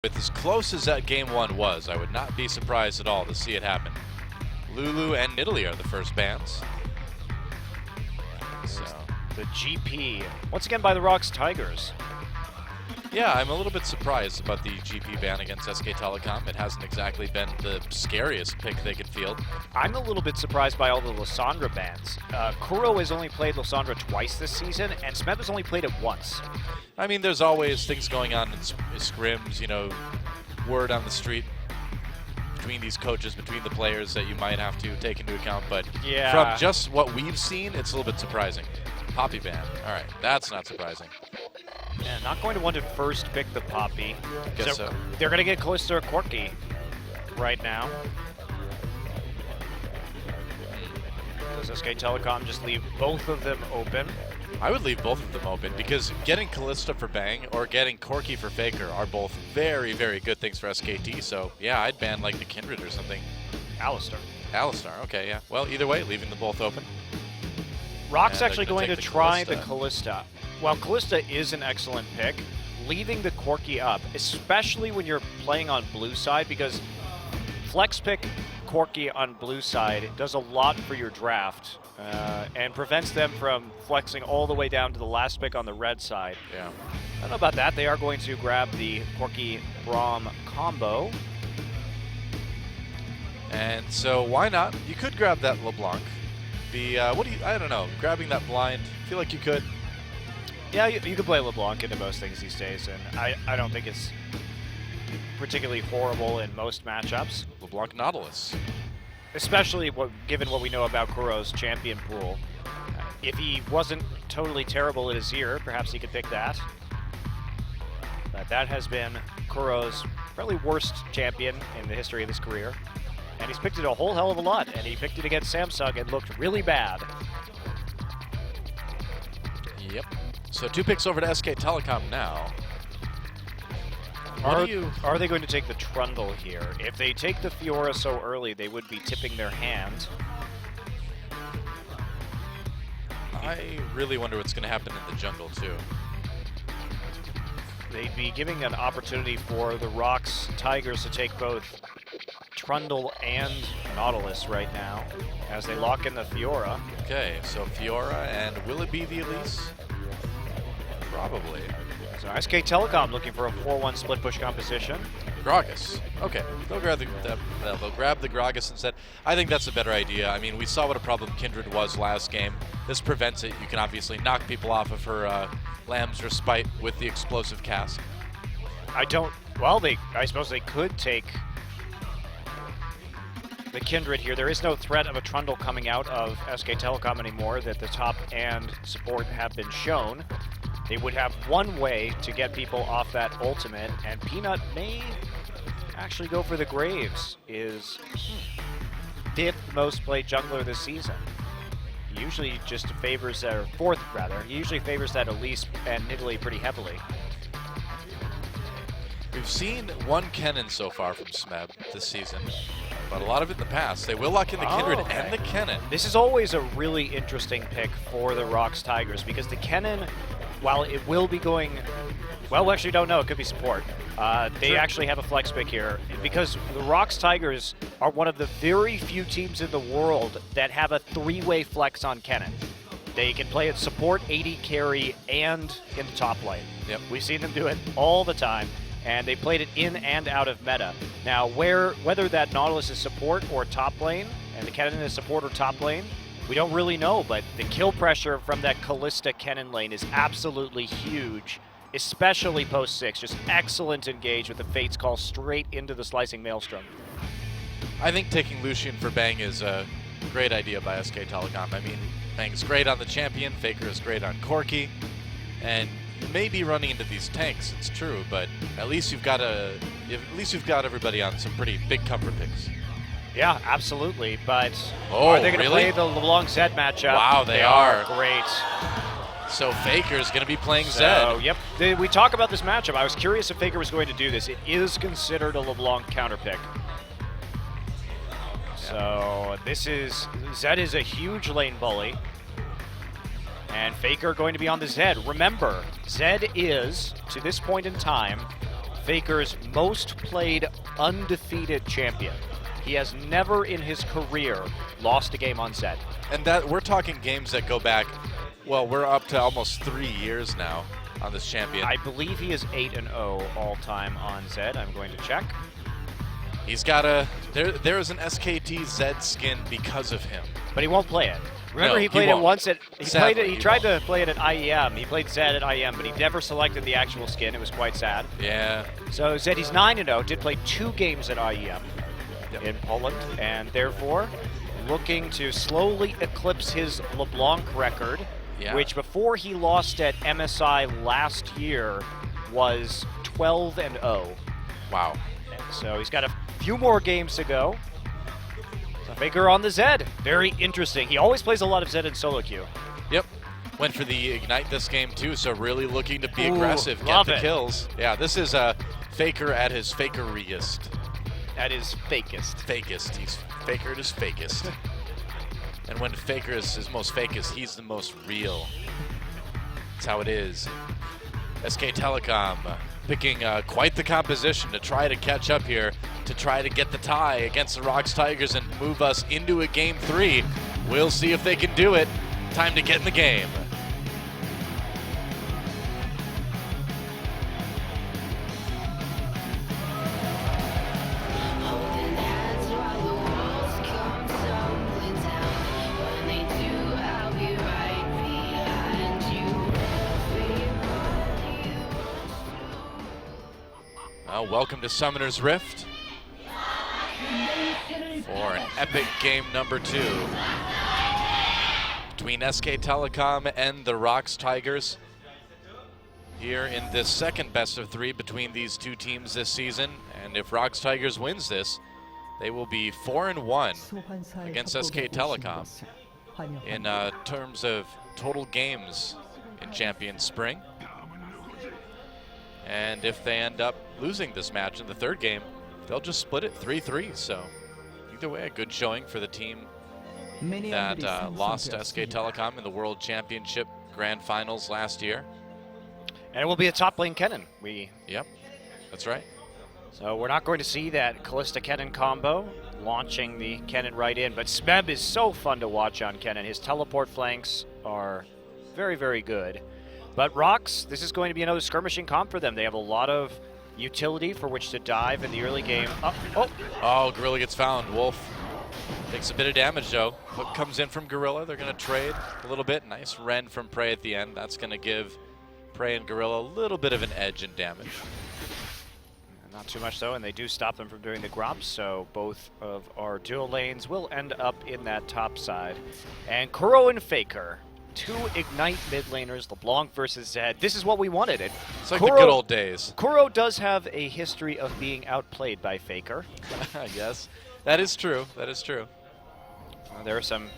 With as close as that game one was, I would not be surprised at all to see it happen. Lulu and Nidalee are the first bans. So the GP, once again by the ROX Tigers. Yeah, I'm a little bit surprised about the GP ban against SK Telecom. It hasn't exactly been the scariest pick they could field. I'm a little bit surprised by all the Lysandra bans. Kuro has only played Lysandra twice this season, and Smeb has only played it once. I mean, there's always things going on in scrims, you know, word on the street between these coaches, between the players that you might have to take into account. But yeah, from just what we've seen, it's a little bit surprising. Poppy ban. All right, that's not surprising. Yeah, not going to want to first pick the Poppy. Guess so. They're going to get close to Corki right now. Does SK Telecom just leave both of them open? I would leave both of them open because getting Kalista for Bang or getting Corki for Faker are both very, very good things for SKT. So yeah, I'd ban like the Kindred or something. Alistar. Alistar, okay, yeah. Well, either way, leaving them both open. ROX actually going to try the Kalista. Kalista. While Kalista is an excellent pick, leaving the Corki up, especially when you're playing on blue side, because flex pick Corki on blue side does a lot for your draft and prevents them from flexing all the way down to the last pick on the red side. Yeah. I don't know about that. They are going to grab the Corki Braum combo. And so why not? You could grab that LeBlanc. I don't know, grabbing that blind, I feel like you could. Yeah, you can play LeBlanc into most things these days, and I don't think it's particularly horrible in most matchups. LeBlanc Nautilus. Especially given what we know about Kuro's champion pool. If he wasn't totally terrible at his year, perhaps he could pick that. But that has been Kuro's probably worst champion in the history of his career. And he's picked it a whole hell of a lot, and he picked it against Samsung and looked really bad. Yep. So 2 picks over to SK Telecom now. Are they going to take the Trundle here? If they take the Fiora so early, they would be tipping their hand. I really wonder what's going to happen in the jungle, too. They'd be giving an opportunity for the ROX Tigers to take both Trundle and Nautilus right now as they lock in the Fiora. Okay, so Fiora, and will it be the Elise? Probably. So SK Telecom looking for a 4-1 split push composition. Gragas. Okay, they'll grab the Gragas instead. I think that's a better idea. I mean, we saw what a problem Kindred was last game. This prevents it. You can obviously knock people off of her Lamb's Respite with the explosive cast. I suppose they could take the Kindred here. There is no threat of a Trundle coming out of SK Telecom anymore that the top and support have been shown. They would have one way to get people off that ultimate, and Peanut may actually go for the Graves, is 5th most played jungler this season. He usually just favors, or 4th rather, he usually favors that Elise and Nidalee pretty heavily. We've seen one Kennen so far from Smeb this season, but a lot of it in the past. They will lock in the Kindred and the Kennen. This is always a really interesting pick for the ROX Tigers, because the Kennen, while it will be going, well, we actually don't know, it could be support. They actually have a flex pick here, because the ROX Tigers are one of the very few teams in the world that have a 3-way flex on Kennen. They can play it support, AD carry, and in the top lane. Yep. We've seen them do it all the time, and they played it in and out of meta. Now, whether that Nautilus is support or top lane, and the Kennen is support or top lane, we don't really know, but the kill pressure from that Kalista Kennen lane is absolutely huge, especially post 6. Just excellent engage with the Fate's Call straight into the Slicing Maelstrom. I think taking Lucian for Bang is a great idea by SK Telecom. I mean, Bang's great on the champion, Faker is great on Corki, and you may be running into these tanks, it's true, but at least you've got everybody on some pretty big comfort picks. Yeah, absolutely, but are they going to play the LeBlanc Zed matchup? Wow, they are. Great. So Faker's going to be playing So, Zed. Yep. We talk about this matchup. I was curious if Faker was going to do this. It is considered a LeBlanc counter pick. So Zed is a huge lane bully. And Faker going to be on the Zed. Remember, Zed is, to this point in time, Faker's most played undefeated champion. He has never in his career lost a game on Zed. And that we're talking games that go back, well, we're up to almost 3 years now on this champion. I believe he is 8-0 all time on Zed. I'm going to check. He's got a, there is an SKT Zed skin because of him. But he won't play it. Remember, No, he played it won't. once at, Sadly, he tried to play it at IEM. He played Zed at IEM, but he never selected the actual skin. It was quite sad. Yeah. So Zed, he's 9-0, did play 2 games at IEM in Poland, and therefore looking to slowly eclipse his LeBlanc record, which before he lost at MSI last year was 12-0. Wow. So he's got a few more games to go. So Faker on the Zed. Very interesting. He always plays a lot of Zed in solo queue. Yep. Went for the Ignite this game too, so really looking to be aggressive, get the kills. Yeah, this is Faker at his fakeriest. At his fakest. Fakest. He's Faker at his fakest. And when Faker is his most fakest, he's the most real. That's how it is. SK Telecom picking quite the composition to try to catch up here, to try to get the tie against the ROX Tigers and move us into a game 3. We'll see if they can do it. Time to get in the game. Welcome to Summoner's Rift for an epic game number 2 between SK Telecom and the ROX Tigers here in this second best of 3 between these two teams this season. And if ROX Tigers wins this, they will be 4-1 against SK Telecom in terms of total games in Champion Spring. And if they end up losing this match in the 3rd game, they'll just split it 3-3. So either way, a good showing for the team that lost SK Telecom in the World Championship Grand Finals last year. And it will be a top lane Kennen. Yep, that's right. So we're not going to see that Kalista Kennen combo launching the Kennen right in, but Smeb is so fun to watch on Kennen. His teleport flanks are very, very good. But ROX, this is going to be another skirmishing comp for them. They have a lot of utility for which to dive in the early game. Oh, Gorilla gets found. Wolf takes a bit of damage, though. What comes in from Gorilla, they're going to trade a little bit. Nice Ren from Prey at the end. That's going to give Prey and Gorilla a little bit of an edge in damage. Not too much, though, and they do stop them from doing the Grops, so both of our dual lanes will end up in that top side. And Kuro and Faker. 2 Ignite mid laners, LeBlanc versus Zed. This is what we wanted. It's like the good old days. Kuro does have a history of being outplayed by Faker. Yes, that is true. That is true. There are some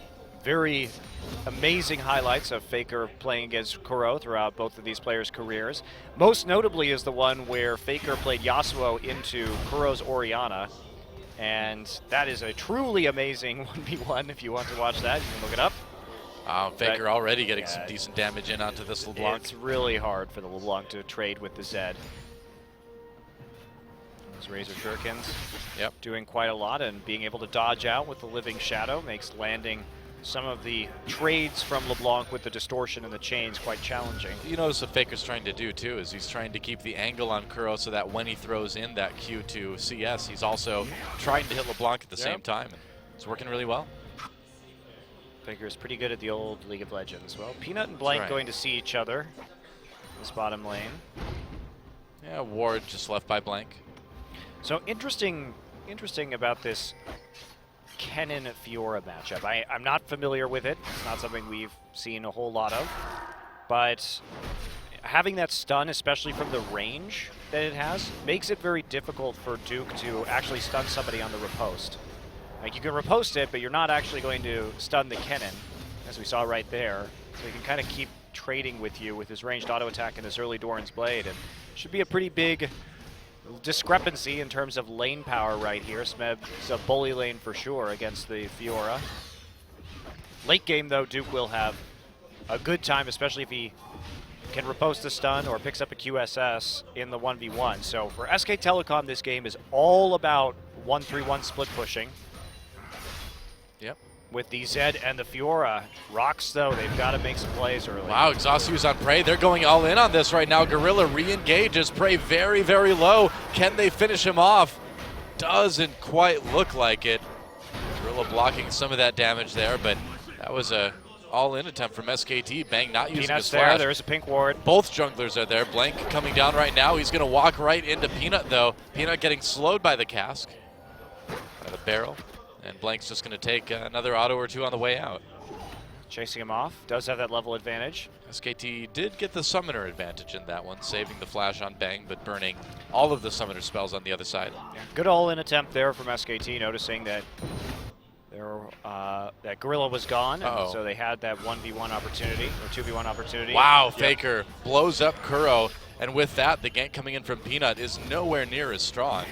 very amazing highlights of Faker playing against Kuro throughout both of these players' careers. Most notably is the one where Faker played Yasuo into Kuro's Orianna. And that is a truly amazing 1v1. If you want to watch that, you can look it up. Faker already getting some decent damage in onto this LeBlanc. It's really hard for the LeBlanc to trade with the Zed. Those Razor Shurikens doing quite a lot, and being able to dodge out with the Living Shadow makes landing some of the trades from LeBlanc with the distortion and the chains quite challenging. You notice what Faker's trying to do too is he's trying to keep the angle on Kuro so that when he throws in that Q to CS, he's also trying to hit LeBlanc at the same time. And it's working really well. Faker is pretty good at the old League of Legends. Well, Peanut and Blank going to see each other in this bottom lane. Yeah, Ward just left by Blank. So interesting about this Kennen Fiora matchup. I'm not familiar with it. It's not something we've seen a whole lot of. But having that stun, especially from the range that it has, makes it very difficult for Duke to actually stun somebody on the riposte. Like, you can riposte it, but you're not actually going to stun the Kennen, as we saw right there. So he can kind of keep trading with you with his ranged auto attack and his early Doran's Blade. And should be a pretty big discrepancy in terms of lane power right here. Smeb's a bully lane for sure against the Fiora. Late game, though, Duke will have a good time, especially if he can riposte the stun or picks up a QSS in the 1v1. So for SK Telecom, this game is all about 1-3-1 split pushing. Yep. With the Zed and the Fiora. ROX, though, they've got to make some plays early. Wow, Exhaustivus on Prey. They're going all in on this right now. Gorilla re-engages. Prey very, very low. Can they finish him off? Doesn't quite look like it. Gorilla blocking some of that damage there, but that was a all-in attempt from SKT. Bang not using Peanut's his flash. there. There's a pink ward. Both junglers are there. Blank coming down right now. He's going to walk right into Peanut, though. Peanut getting slowed by the cask, by the barrel. And Blank's just going to take another auto or two on the way out. Chasing him off. Does have that level advantage. SKT did get the summoner advantage in that one, saving the flash on Bang, but burning all of the summoner spells on the other side. Yeah, good all-in attempt there from SKT, noticing that that Gorilla was gone, and so they had that 1v1 opportunity, or 2v1 opportunity. Wow, Yep. Faker blows up Kuro, and with that, the gank coming in from Peanut is nowhere near as strong.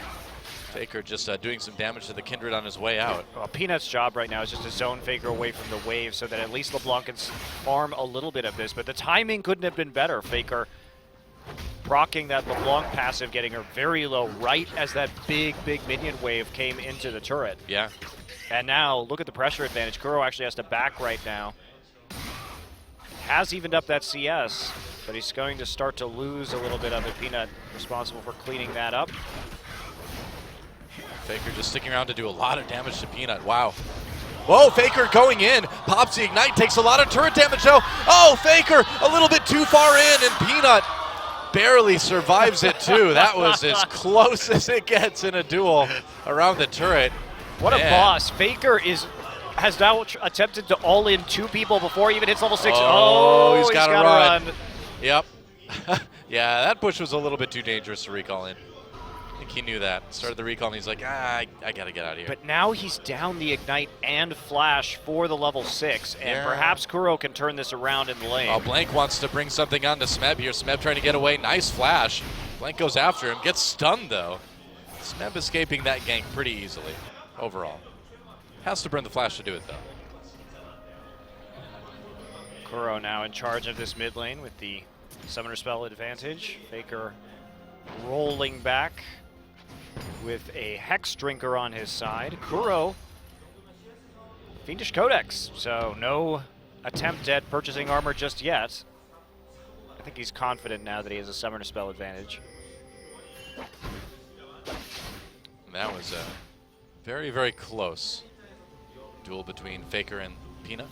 Faker just doing some damage to the Kindred on his way out. Well, Peanut's job right now is just to zone Faker away from the wave so that at least LeBlanc can farm a little bit of this, but the timing couldn't have been better. Faker proccing that LeBlanc passive, getting her very low right as that big minion wave came into the turret. Yeah. And now, look at the pressure advantage. Kuro actually has to back right now. Has evened up that CS, but he's going to start to lose a little bit of it. Peanut responsible for cleaning that up. Faker just sticking around to do a lot of damage to Peanut. Wow. Whoa, Faker going in. Pops the Ignite, takes a lot of turret damage though. Oh, Faker a little bit too far in, and Peanut barely survives it too. That was as close as it gets in a duel around the turret. What a boss. Faker has now attempted to all-in 2 people before he even hits level 6. Oh, he's got to run. Yep. Yeah, that push was a little bit too dangerous to recall in. I think he knew that. Started the recall and he's like, I got to get out of here. But now he's down the Ignite and Flash for the level 6, and perhaps Kuro can turn this around in the lane. Oh, Blank wants to bring something on to Smeb here. Smeb trying to get away. Nice flash. Blank goes after him. Gets stunned, though. Smeb escaping that gank pretty easily overall. Has to burn the flash to do it, though. Kuro now in charge of this mid lane with the summoner spell advantage. Faker rolling back with a Hex Drinker on his side. Kuro, Fiendish Codex, so no attempt at purchasing armor just yet. I think he's confident now that he has a summoner spell advantage. And that was a very, very close duel between Faker and Peanut.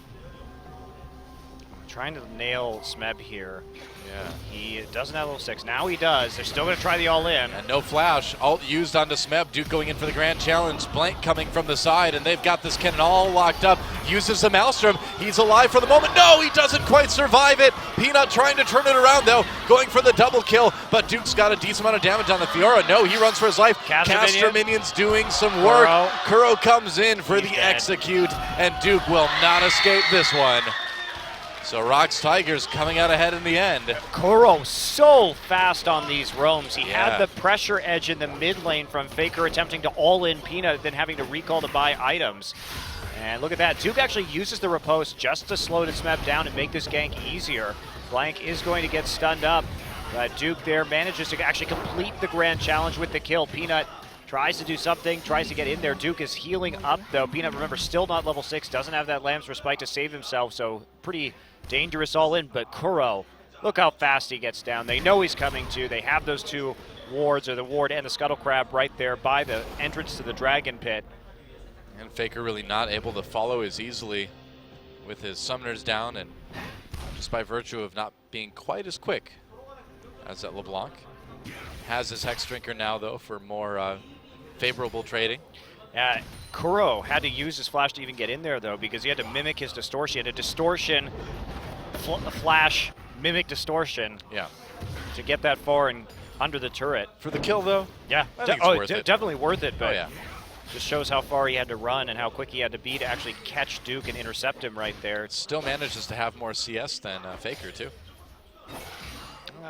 Trying to nail Smeb here. Yeah. He doesn't have level 6. Now he does. They're still going to try the all-in. And no flash. Ult used onto Smeb. Duke going in for the grand challenge. Blank coming from the side, and they've got this cannon all locked up. Uses the Maelstrom. He's alive for the moment. No, he doesn't quite survive it. Peanut trying to turn it around, though. Going for the double kill, but Duke's got a decent amount of damage on the Fiora. No, he runs for his life. Caster Minions doing some work. Kuro comes in for the execute, and Duke will not escape this one. So ROX Tigers coming out ahead in the end. Kuro so fast on these roams. He had the pressure edge in the mid lane from Faker attempting to all-in Peanut, then having to recall to buy items. And look at that. Duke actually uses the riposte just to slow the Smeb down and make this gank easier. Blank is going to get stunned up, but Duke there manages to actually complete the grand challenge with the kill. Peanut tries to do something, tries to get in there. Duke is healing up though. Peanut, remember, still not level 6, doesn't have that Lamb's Respite to save himself, so pretty dangerous all in, but Kuro, look how fast he gets down. They know he's coming to. They have those 2 wards, or the ward and the Scuttle Crab right there by the entrance to the Dragon Pit. And Faker really not able to follow as easily with his summoners down, and just by virtue of not being quite as quick as that LeBlanc. Has his Hex Drinker now, though, for more favorable trading. Kuro had to use his flash to even get in there, though, because he had to mimic his distortion. He had a distortion, flash, mimic distortion to get that far and under the turret. For the kill, though? Yeah, I think it's worth it. Definitely worth it, but just shows how far he had to run and how quick he had to be to actually catch Duke and intercept him right there. Still manages to have more CS than Faker, too.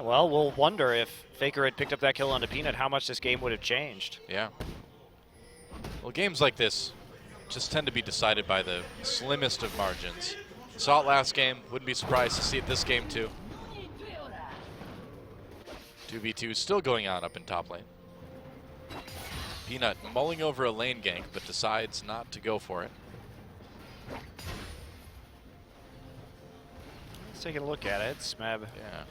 Well, we'll wonder if Faker had picked up that kill onto Peanut, how much this game would have changed. Yeah. Well, games like this just tend to be decided by the slimmest of margins. Saw it last game, wouldn't be surprised to see it this game too. 2v2 still going on up in top lane. Peanut mulling over a lane gank, but decides not to go for it. Let's take a look at it. Smeb Yeah.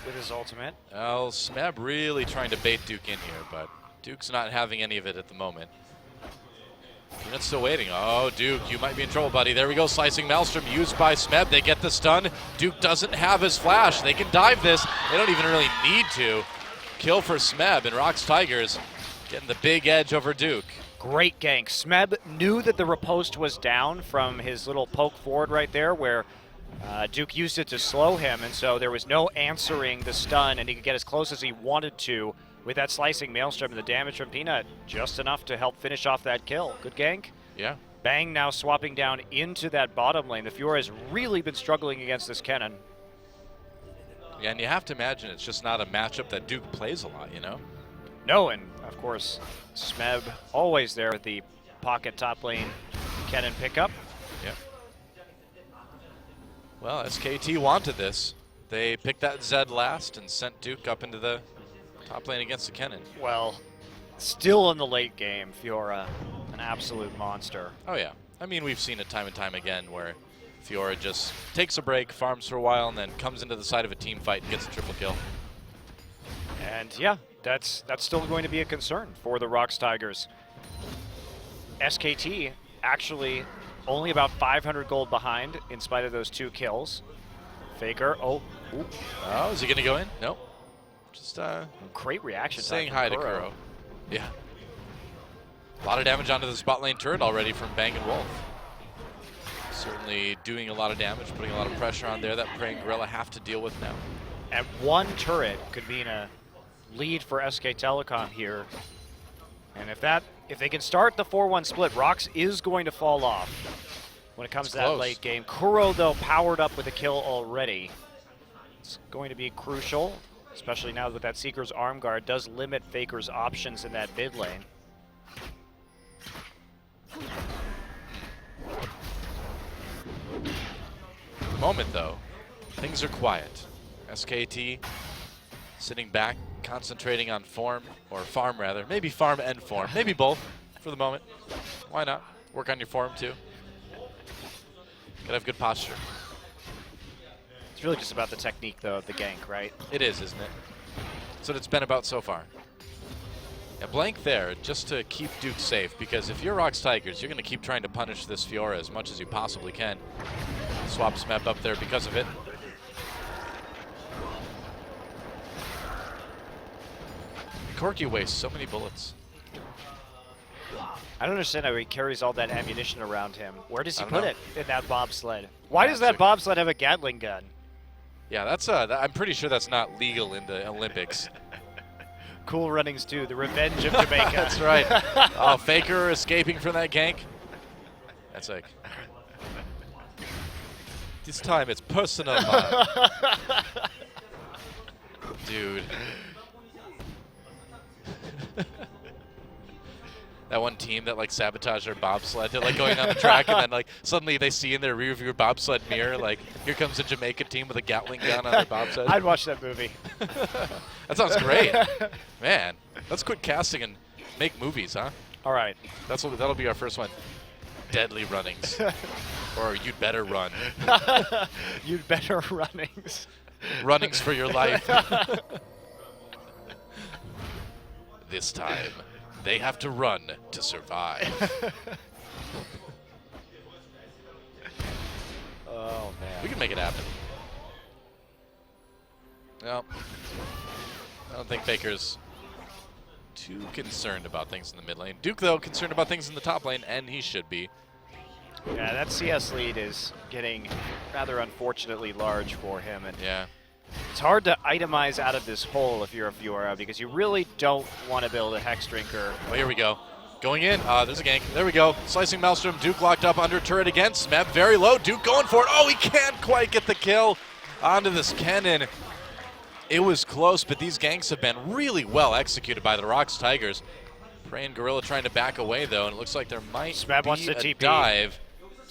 with his ultimate. Well, Smeb really trying to bait Duke in here, but Duke's not having any of it at the moment. Peanut's still waiting. Oh, Duke, you might be in trouble, buddy. There we go, slicing Maelstrom used by Smeb. They get the stun. Duke doesn't have his flash. They can dive this. They don't even really need to. Kill for Smeb, and ROX Tigers getting the big edge over Duke. Great gank. Smeb knew that the riposte was down from his little poke forward right there where Duke used it to slow him, and so there was no answering the stun, and he could get as close as he wanted to with that slicing Maelstrom, and the damage from Peanut just enough to help finish off that kill. Good gank. Yeah. Bang now swapping down into that bottom lane. The Fiora has really been struggling against this Kennen. Yeah, and you have to imagine it's just not a matchup that Duke plays a lot, you know? No, and of course, Smeb always there with the pocket top lane Kennen pickup. Yep. Well, SKT wanted this. They picked that Zed last and sent Duke up into the top lane against the Kennen. Well, still in the late game, Fiora, an absolute monster. Oh yeah. I mean, we've seen it time and time again where Fiora just takes a break, farms for a while, and then comes into the side of a team fight and gets a triple kill. And yeah, that's still going to be a concern for the ROX Tigers. SKT actually only about 500 gold behind in spite of those 2 kills. Faker, oh, ooh. Oh, is he gonna go in? Nope. Just Great reaction saying time hi from to Kuro. Yeah. A lot of damage onto the spot lane turret already from Bang and Wolf. Certainly doing a lot of damage, putting a lot of pressure on there that Praying Gorilla have to deal with now. And 1 turret could mean a lead for SK Telecom here. And if they can start the 4-1 split, ROX is going to fall off when it comes to that late game. Kuro, though, powered up with a kill already. It's going to be crucial, especially now that Seeker's arm guard does limit Faker's options in that mid lane. Moment though, things are quiet. SKT sitting back, concentrating on form, or farm rather. Maybe farm and form, maybe both for the moment. Why not? Work on your form too. Gotta have good posture. It's really just about the technique though of the gank, right? It is, isn't it? That's what it's been about so far. Yeah, blank there just to keep Duke safe, because if you're ROX Tigers, you're gonna keep trying to punish this Fiora as much as you possibly can. Swap Smeb up there because of it. Corki wastes so many bullets. I don't understand how he carries all that ammunition around him. Where does he put it in that bobsled? Why does that bobsled have a Gatling gun? Yeah, that's I'm pretty sure that's not legal in the Olympics. Cool Runnings 2, the revenge of Jamaica. That's right. Oh, Faker escaping from that gank. That's like, this time it's personal, man. Dude. That one team that like sabotaged their bobsled. They're like going on the track and then like suddenly they see in their rearview bobsled mirror like here comes a Jamaica team with a Gatling gun on their bobsled. I'd watch that movie. That sounds great. Man, let's quit casting and make movies, huh? All right. That'll be our first one. Deadly Runnings. Or You'd Better Run. You'd Better Runnings. Runnings for your life. This time, they have to run to survive. Oh, man. We can make it happen. Well, I don't think Faker's too concerned about things in the mid lane. Duke, though, concerned about things in the top lane, and he should be. Yeah, that CS lead is getting rather unfortunately large for him. And yeah. It's hard to itemize out of this hole if you're a Fiora, because you really don't want to build a Hex Drinker. Oh, here we go. Going in. There's a gank. There we go. Slicing Maelstrom. Duke locked up under turret again. Smeb very low. Duke going for it. Oh, he can't quite get the kill onto this Kennen. It was close, but these ganks have been really well executed by the ROX Tigers. Praying Gorilla trying to back away, though, and it looks like there might Smeb be wants to a TP. dive.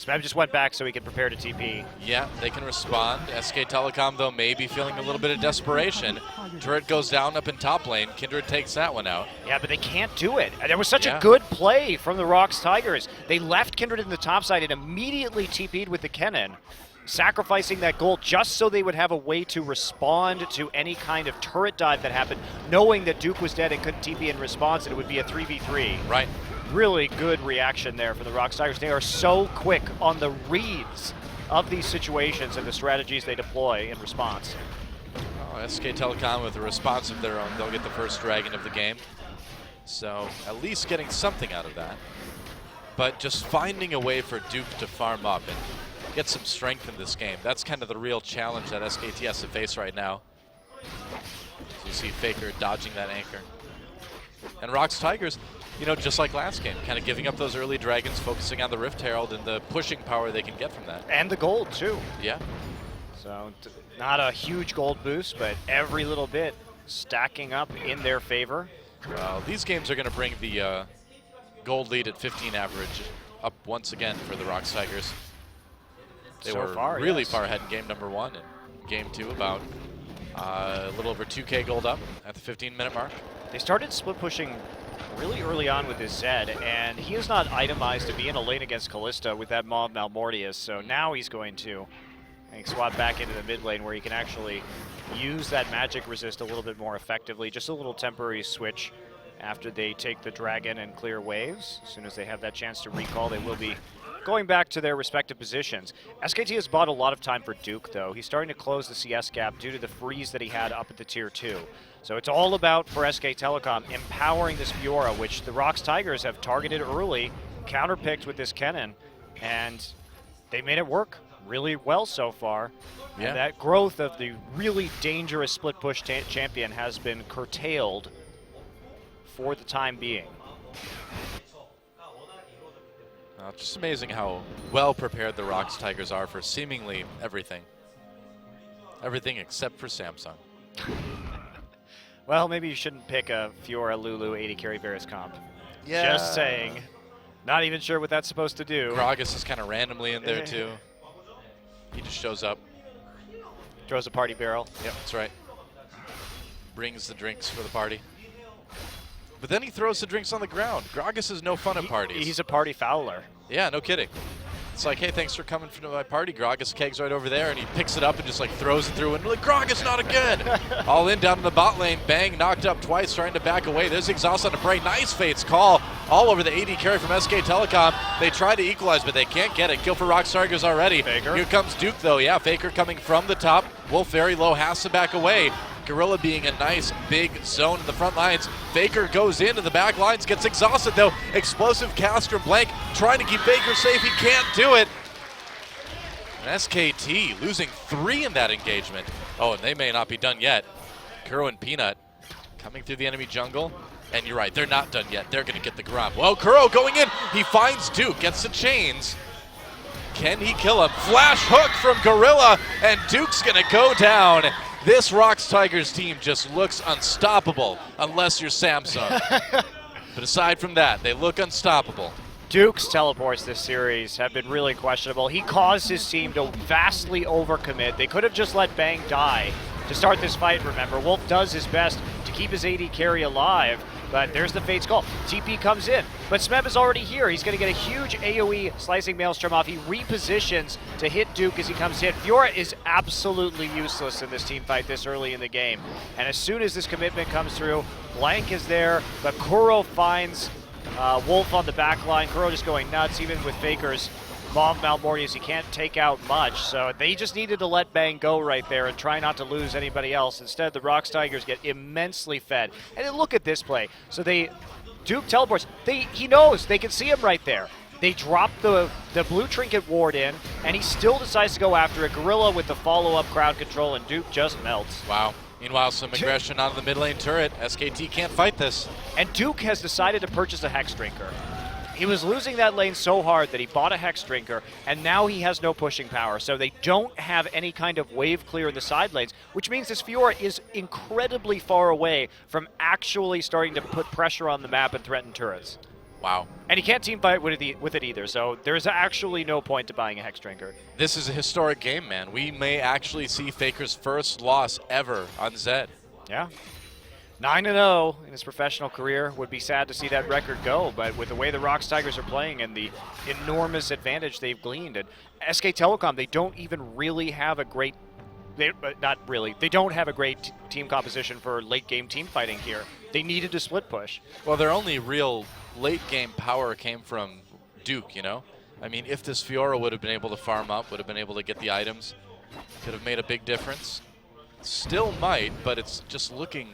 Smeb just went back so he could prepare to TP. Yeah, they can respond. SK Telecom, though, may be feeling a little bit of desperation. Turret goes down up in top lane. Kindred takes that one out. Yeah, but they can't do it. There was such a good play from the ROX Tigers. They left Kindred in the top side and immediately TP'd with the Kennen, sacrificing that gold just so they would have a way to respond to any kind of turret dive that happened, knowing that Duke was dead and couldn't TP in response, and it would be a 3v3. Right. Really good reaction there for the ROX Tigers. They are so quick on the reads of these situations and the strategies they deploy in response. Oh, SK Telecom with a response of their own, they'll get the first dragon of the game. So at least getting something out of that. But just finding a way for Duke to farm up and get some strength in this game. That's kind of the real challenge that SKT has to face right now. So you see Faker dodging that anchor. And ROX Tigers, you know, just like last game, kind of giving up those early dragons, focusing on the Rift Herald and the pushing power they can get from that. And the gold, too. Yeah. So not a huge gold boost, but every little bit stacking up in their favor. Well, these games are going to bring the gold lead at 15 average up once again for the ROX Tigers. They were really far ahead in game number 1, and game 2 about a little over 2K gold up at the 15-minute mark. They started split pushing really early on with his Zed, and he is not itemized to be in a lane against Kalista with that Maw of Malmortius, so now he's going to swap back into the mid lane where he can actually use that magic resist a little bit more effectively. Just a little temporary switch after they take the dragon and clear waves. As soon as they have that chance to recall, they will be going back to their respective positions. SKT has bought a lot of time for Duke, though. He's starting to close the CS gap due to the freeze that he had up at the tier 2. So it's all about, for SK Telecom, empowering this Fiora, which the ROX Tigers have targeted early, counterpicked with this Kennen, and they made it work really well so far. Yeah. And that growth of the really dangerous split push champion has been curtailed for the time being. It's just amazing how well prepared the ROX Tigers are for seemingly everything. Everything except for Samsung. Well, maybe you shouldn't pick a Fiora Lulu 80 carry Varus comp. Yeah. Just saying. Not even sure what that's supposed to do. Gragas is kind of randomly in there too. He just shows up. Throws a party barrel. Yep, that's right. Brings the drinks for the party. But then he throws the drinks on the ground. Gragas is no fun at parties. He's a party fouler. Yeah, no kidding. It's like, hey, thanks for coming to my party. Gragas kegs right over there, and he picks it up and just like throws it through, and like, Gragas, not again. All in down in the bot lane. Bang, knocked up twice, trying to back away. There's Exhaust on the break. Nice Fate's call all over the AD carry from SK Telecom. They try to equalize, but they can't get it. Kill for ROX Tigers already. Faker. Here comes Duke, though. Yeah, Faker coming from the top. Wolf very low, has to back away. Gorilla being a nice big zone in the front lines. Faker goes into the back lines, gets exhausted though. Explosive cast from Blank, trying to keep Faker safe. He can't do it. And SKT losing 3 in that engagement. Oh, and they may not be done yet. Kuro and Peanut coming through the enemy jungle. And you're right, they're not done yet. They're going to get the Gromp. Well, Kuro going in. He finds Duke, gets the chains. Can he kill him? Flash hook from Gorilla, and Duke's going to go down. This ROX Tigers team just looks unstoppable, unless you're Samsung. But aside from that, they look unstoppable. Duke's teleports this series have been really questionable. He caused his team to vastly overcommit. They could have just let Bang die to start this fight, remember. Wolf does his best to keep his AD carry alive, but there's the Fate's call. TP comes in, but Smeb is already here. He's going to get a huge AoE slicing Maelstrom off. He repositions to hit Duke as he comes in. Fiora is absolutely useless in this team fight this early in the game. And as soon as this commitment comes through, Blank is there, but Kuro finds Wolf on the back line. Kuro just going nuts, even with Faker's Maw of Malmortius. He can't take out much, so they just needed to let Bang go right there and try not to lose anybody else. Instead, the ROX Tigers get immensely fed. And then look at this play. So Duke teleports. He knows, they can see him right there. They drop the blue trinket ward in, and he still decides to go after it. Gorilla with the follow-up crowd control, and Duke just melts. Wow. Meanwhile, some aggression out of the mid lane turret. SKT can't fight this. And Duke has decided to purchase a Hex Drinker. He was losing that lane so hard that he bought a Hex Drinker, and now he has no pushing power. So they don't have any kind of wave clear in the side lanes, which means this Fiora is incredibly far away from actually starting to put pressure on the map and threaten turrets. Wow. And he can't team fight with it either, so there's actually no point to buying a Hex Drinker. This is a historic game, man. We may actually see Faker's first loss ever on Zed. Yeah. 9-0 in his professional career. Would be sad to see that record go, but with the way the ROX Tigers are playing and the enormous advantage they've gleaned, and SK Telecom, they don't even really have a great, they don't have a great team composition for late game team fighting here. They needed to split push. Well, their only real late game power came from Duke, you know? I mean, if this Fiora would have been able to farm up, would have been able to get the items, could have made a big difference. Still might, but it's just looking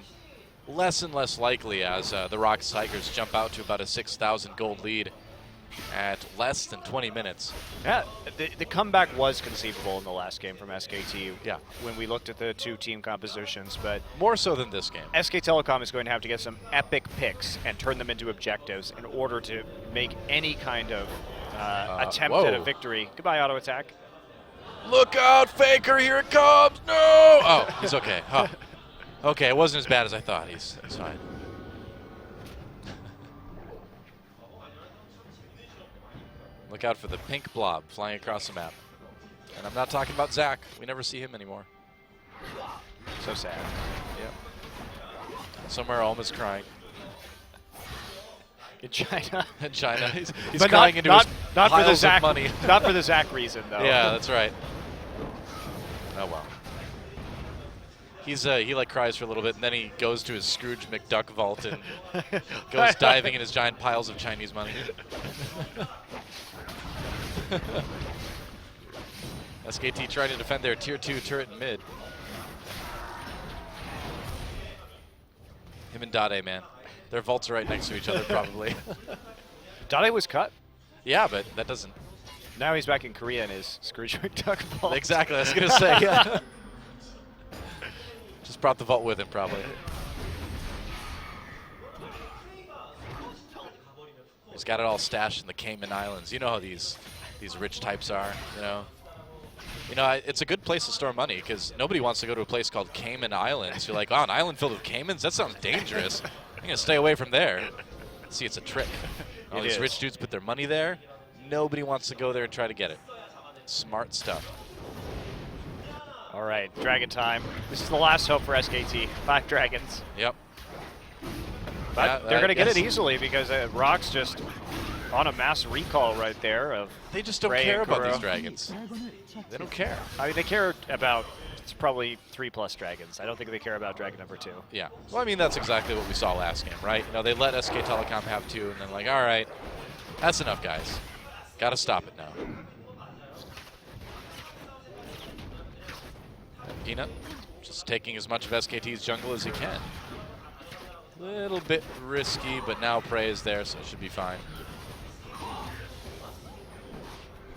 less and less likely as the ROX Tigers jump out to about a 6,000 gold lead at less than 20 minutes. Yeah, the comeback was conceivable in the last game from SKT. Yeah. When we looked at the two team compositions, but More so than this game. SK Telecom is going to have to get some epic picks and turn them into objectives in order to make any kind of attempt at a victory. Goodbye, auto attack. Look out, Faker, here it comes! No! Oh, he's okay. Huh. Okay, it wasn't as bad as I thought. He's fine. Look out for the pink blob flying across the map. And I'm not talking about Zach. We never see him anymore. So sad. Yep. Somewhere Alma's crying. In China. In China. He's but crying into his not for the piles Zach of money. Not for the Zach reason, though. Yeah, that's right. Oh, well. He like cries for a little bit, and then he goes to his Scrooge McDuck vault and goes diving in his giant piles of Chinese money. SKT trying to defend their tier 2 turret in mid. Him and Dade, man. Their vaults are right next to each other, probably. Dade was cut. Yeah, but that doesn't... Now he's back in Korea in his Scrooge McDuck vault. Exactly, I was going to say, yeah. Just brought the vault with him, probably. He's got it all stashed in the Cayman Islands. You know how these rich types are, you know? It's a good place to store money because nobody wants to go to a place called Cayman Islands. You're like, oh, an island filled with caimans? That sounds dangerous. I'm going to stay away from there. See, it's a trick. All these rich dudes put their money there. Nobody wants to go there and try to get it. Smart stuff. All right, Dragon time. This is the last hope for SKT. 5 dragons. Yep. But they're going to get it easily because ROX just on a mass recall right there of They just don't Ray care and about Kuro. these dragons. They don't care. I mean, they care about, it's probably 3+ dragons. I don't think they care about dragon number 2. Yeah. Well, I mean, that's exactly what we saw last game, right? They let SK Telecom have 2, and then like, all right, that's enough, guys. Got to stop it now. Peanut just taking as much of SKT's jungle as he can. Little bit risky, but now Prey is there, so it should be fine.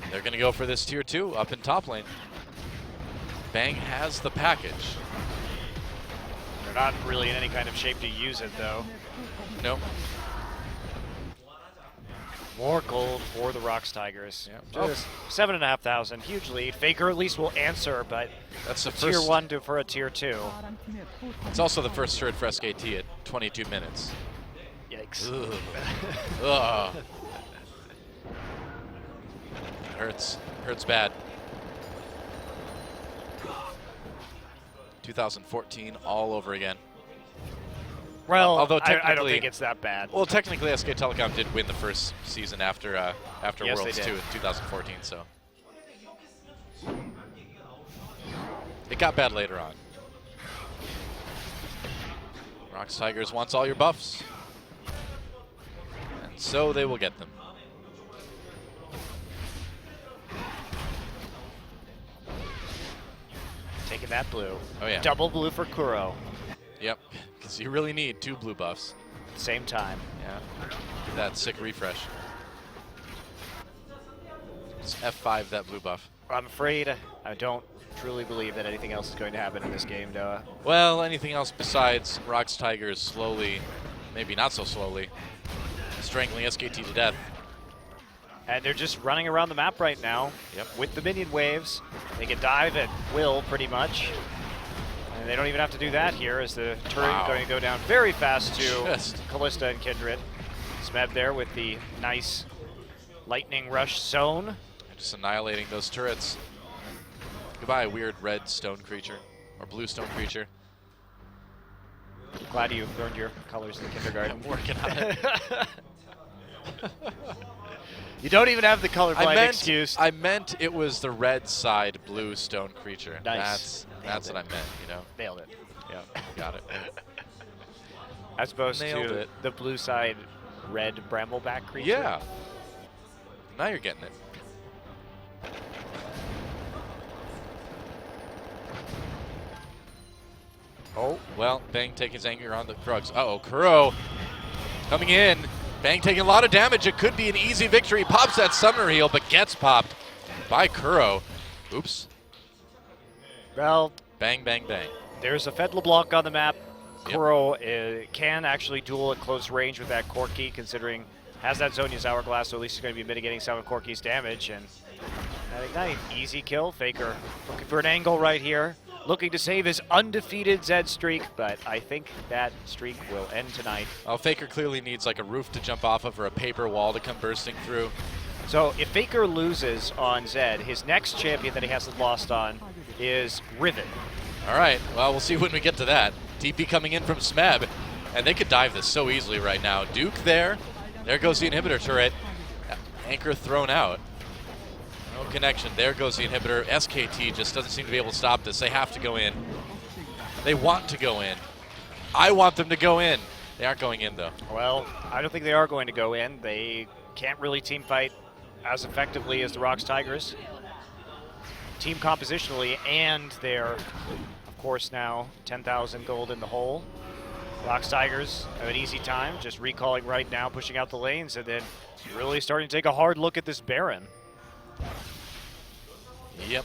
They're going to go for this tier 2 up in top lane. Bang has the package. They're not really in any kind of shape to use it, though. Nope. More gold for the ROX Tigers. Yep. Just 7,500, huge lead. Faker at least will answer, but That's the tier first 1 for a tier 2. It's also the first turret for SKT at 22 minutes. Yikes. Ugh. Ugh. Hurts. Hurts bad. 2014 all over again. Well, although I don't think it's that bad. Well, technically, SK Telecom did win the first season after Yes, Worlds they 2 did. in 2014, so it got bad later on. ROX Tigers wants all your buffs, and so they will get them. Taking that blue. Oh yeah. Double blue for Kuro. Yep, because you really need 2 blue buffs. Same time. Yeah, get that sick refresh. Just F5 that blue buff. I'm afraid I don't truly believe that anything else is going to happen in this game, Noah. Well, anything else besides ROX Tigers slowly, maybe not so slowly, strangling SKT to death. And they're just running around the map right now. Yep. With the minion waves. They can dive at will, pretty much. And they don't even have to do that here as the turret Wow. going to go down very fast to Just Callista and Kindred. Smeb there with the nice lightning rush zone. Just annihilating those turrets. Goodbye, weird red stone creature, or blue stone creature. Glad you learned your colors in kindergarten. I'm working on it. You don't even have the colorblind excuse. I meant it was the red side blue stone creature. Nice. That's what I meant, you know. Nailed it. Yeah, got it. As opposed Nailed to it. the blue side red brambleback creature. Yeah. Now you're getting it. Oh, well, Bang taking his anger on the drugs. Uh-oh, Kuro coming in. Bang taking a lot of damage. It could be an easy victory. Pops that summoner heal, but gets popped by Kuro. Oops. Well, Bang, bang, bang. there's a Fed LeBlanc on the map. Yep. Kuro can actually duel at close range with that Corki, considering has that Zhonya's Hourglass, so at least he's going to be mitigating some of Corki's damage. And that Ignite, easy kill. Faker looking for an angle right here. Looking to save his undefeated Zed streak, but I think that streak will end tonight. Oh, Faker clearly needs like a roof to jump off of or a paper wall to come bursting through. So if Faker loses on Zed, his next champion that he hasn't lost on is Riven. All right, well, we'll see when we get to that. TP coming in from Smeb, and they could dive this so easily right now. Duke there. There goes the inhibitor turret. Anchor thrown out. No connection. There goes the inhibitor. SKT just doesn't seem to be able to stop this. They have to go in. They want to go in. I want them to go in. They aren't going in, though. Well, I don't think they are going to go in. They can't really team fight as effectively as the ROX Tigers. Team compositionally, and they're, of course, now 10,000 gold in the hole. ROX Tigers have an easy time just recalling right now, pushing out the lanes, and then really starting to take a hard look at this Baron. Yep.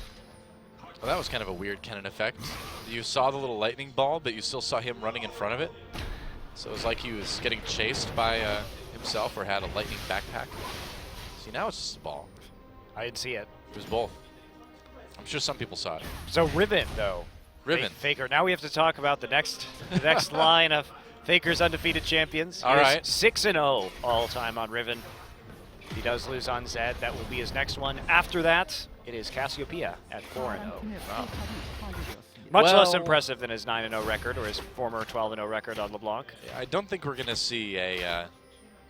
Well, that was kind of a weird Kennen effect. You saw the little lightning ball, but you still saw him running in front of it. So it was like he was getting chased by himself or had a lightning backpack. See, now it's just a ball. I didn't see it. It was both. I'm sure some people saw it. So Riven, though. Riven. Faker. Now we have to talk about the next line of Faker's undefeated champions. All right. 6-0 all time on Riven. If he does lose on Zed, that will be his next one. After that, it is Cassiopeia at 4-0. Wow. Much less Well- impressive than his 9-0 record or his former 12-0 record on LeBlanc. I don't think we're going to see a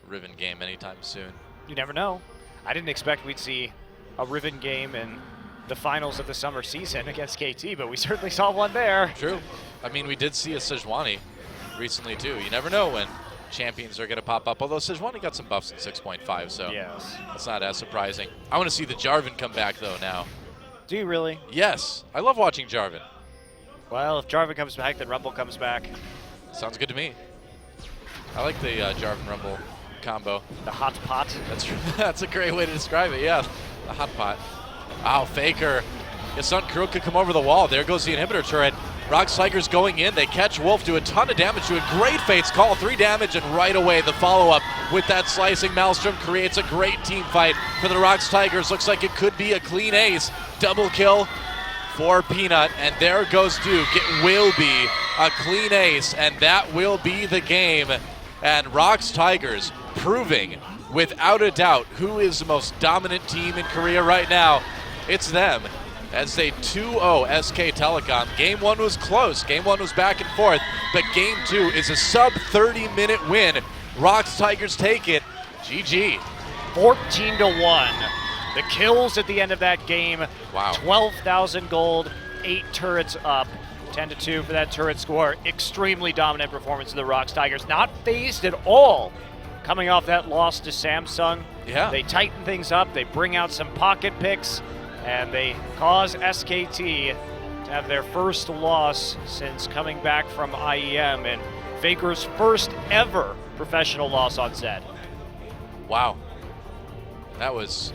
Riven game anytime soon. You never know. I didn't expect we'd see a Riven game in the finals of the summer season against KT, but we certainly saw one there. True. I mean, we did see a Sejuani recently, too. You never know when champions are going to pop up, although Sejuani got some buffs in 6.5, so Yes. that's not as surprising. I want to see the Jarvan come back, though, now. Do you really? Yes. I love watching Jarvan. Well, if Jarvan comes back, then Rumble comes back. Sounds good to me. I like the Jarvan Rumble combo. The hot pot. That's a great way to describe it, yeah. The hot pot. Wow, Faker. His son Kuro could come over the wall. There goes the inhibitor turret. ROX Tigers going in. They catch Wolf, do a ton of damage to it. Great Fates call, 3 damage, and right away the follow-up with that slicing Maelstrom creates a great team fight for the ROX Tigers. Looks like it could be a clean ace. Double kill for Peanut, and there goes Duke. It will be a clean ace, and that will be the game. And ROX Tigers proving without a doubt who is the most dominant team in Korea right now. It's them, as they 2-0 SK Telecom. Game 1 was close. Game 1 was back and forth, but Game 2 is a sub-30-minute win. ROX Tigers take it. GG. 14-1. The kills at the end of that game. Wow. 12,000 gold, 8 turrets up. 10-2 for that turret score. Extremely dominant performance of the ROX Tigers. Not phased at all coming off that loss to Samsung. Yeah. They tighten things up. They bring out some pocket picks, and they cause SKT to have their first loss since coming back from IEM, and Faker's first ever professional loss on Zed. Wow. That was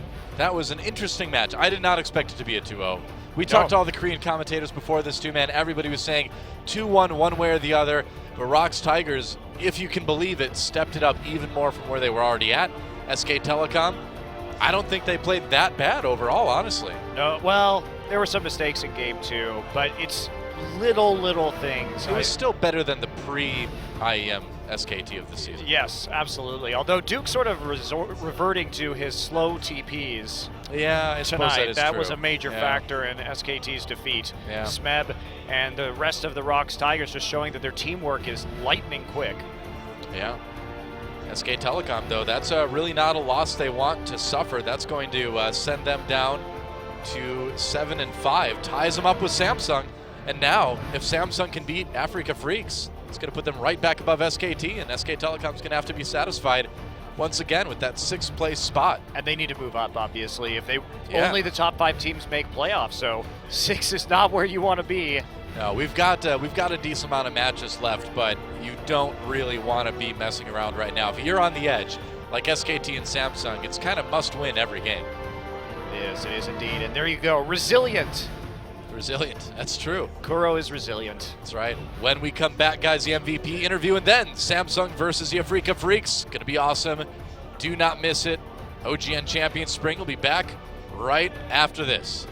an interesting match. I did not expect it to be a 2-0. We talked to all the Korean commentators before this too, man. Everybody was saying 2-1 one way or the other. But ROX Tigers, if you can believe it, stepped it up even more from where they were already at. SK Telecom, I don't think they played that bad overall, honestly. No, well, there were some mistakes in game 2, but it's little things. It was still better than the pre-IEM SKT of the season. Yes, absolutely. Although Duke sort of reverting to his slow TPs Yeah, I suppose tonight, that was true. a major Yeah. factor in SKT's defeat. Yeah. Smeb and the rest of the ROX Tigers just showing that their teamwork is lightning quick. Yeah. SK Telecom, though, that's really not a loss they want to suffer. That's going to send them down to 7-5, ties them up with Samsung. And now, if Samsung can beat Africa Freaks, it's going to put them right back above SKT, and SK Telecom's going to have to be satisfied once again with that 6th place spot. And they need to move up, obviously. If they Yeah. only the top 5 teams make playoffs, so 6 is not where you want to be. No, we've got a decent amount of matches left, but you don't really want to be messing around right now. If you're on the edge, like SKT and Samsung, it's kind of must win every game. It is indeed. And there you go, resilient. Resilient, that's true. Kuro is resilient. That's right. When we come back, guys, the MVP interview, and then Samsung versus the Africa Freaks. Going to be awesome. Do not miss it. OGN Champion Spring will be back right after this.